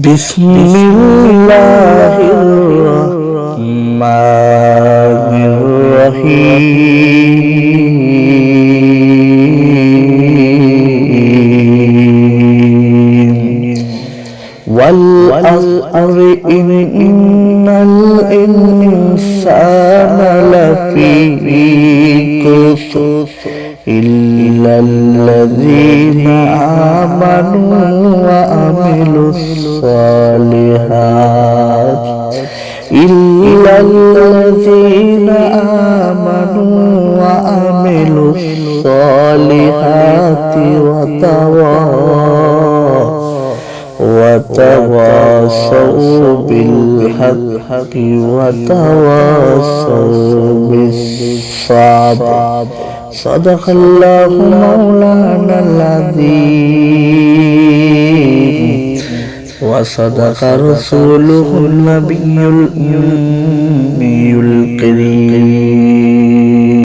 Bismillahirrahmanirrahim. Wal asri innal insana lafi khusr إلا الذين آمنوا وعملوا الصالحات إلا الذين آمنوا وعملوا الصالحات وتواصوا بالحق وتواصوا بالصبر. صدق الله مولانا العظيم وصدق رسوله النبي الأمي الكريم.